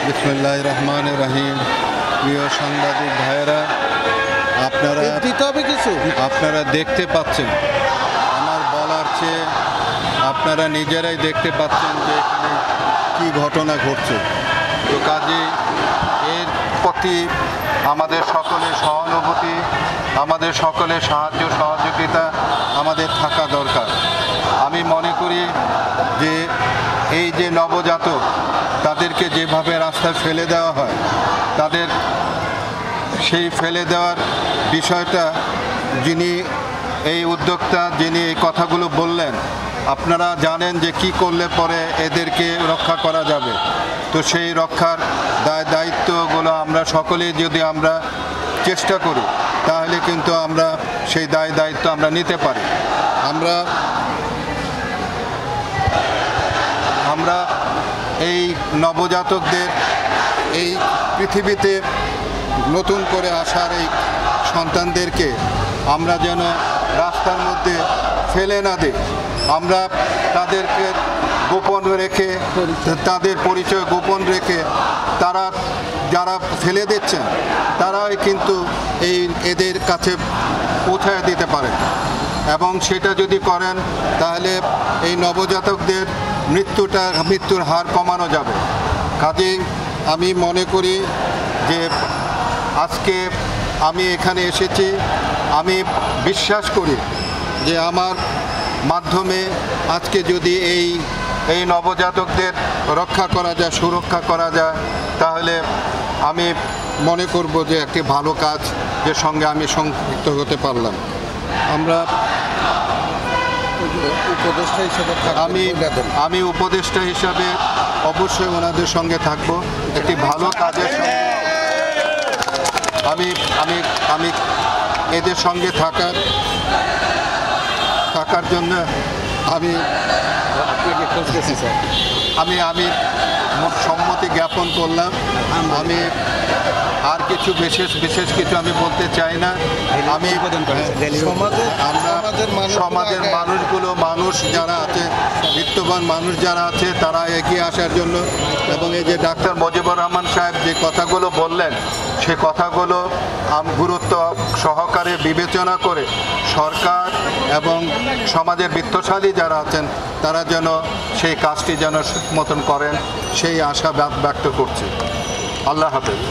বিসমিল্লাহির রহমানির রহিম। প্রিয় সাংবাদিক ভাইয়েরা, আপনারা দেখতে পাচ্ছেন, আমার বলার চেয়ে আপনারা নিজেরাই দেখতে পাচ্ছেন যে এখানে কী ঘটনা ঘটছে। তো কাজে এর প্রতি আমাদের সকলের সহানুভূতি, আমাদের সকলের সাহায্য সহযোগিতা আমাদের থাকা দরকার। আমি মনে করি যে এই যে নবজাতক, তাদেরকে যেভাবে রাস্তায় ফেলে দেওয়া হয়, তাদের সেই ফেলে দেওয়ার বিষয়টা যিনি এই উদ্যোক্তা, যিনি এই কথাগুলো বললেন, আপনারা জানেন যে কি করলে পরে এদেরকে রক্ষা করা যাবে। তো সেই রক্ষার দায়িত্বগুলো আমরা সকলেই যদি আমরা চেষ্টা করি, তাহলে কিন্তু আমরা সেই দায়িত্ব আমরা নিতে পারি। আমরা এই নবজাতকদের এই পৃথিবীতে নতুন করে আসার এই সন্তানদেরকে আমরা যেন রাস্তার মধ্যে ফেলে না দিই। আমরা তাদেরকে গোপন রেখে, তাদের পরিচয় গোপন রেখে, তারা যারা ফেলে দিচ্ছেন তারাই কিন্তু এদের কাছে পৌঁছায় দিতে পারে। এবং সেটা যদি করেন, তাহলে এই নবজাতকদের মৃত্যুর হার কমানো যাবে। কাজেই আমি মনে করি যে আজকে আমি এখানে এসেছি, আমি বিশ্বাস করি যে আমার মাধ্যমে আজকে যদি এই নবজাতকদের রক্ষা করা যায়, সুরক্ষা করা যায়, তাহলে আমি মনে করব যে একটি ভালো কাজের সঙ্গে আমি সম্পৃক্ত হতে পারলাম। আমি উপদেষ্টা হিসাবে অবশ্যই ওনাদের সঙ্গে থাকব। একটি ভালো কাজের সঙ্গে আমি এদের সঙ্গে থাকার জন্য আমি সম্মতি জ্ঞাপন করলাম। আমি আর কিছু বিশেষ কিছু আমি বলতে চাই না। আমি সমাজের মানুষ যারা আছে, বিত্তবান মানুষ যারা আছে, তারা এগিয়ে আসার জন্য, এবং এই যে ডাক্তার মুজিবুর রহমান সাহেব যে কথাগুলো বললেন, সে কথাগুলো গুরুত্ব সহকারে বিবেচনা করে সরকার এবং সমাজের বিত্তশালী যারা আছেন, তারা যেন সেই কাজটি যেন মতন করেন, সেই আশা ব্যক্ত করছি। আল্লাহ হাফেজ।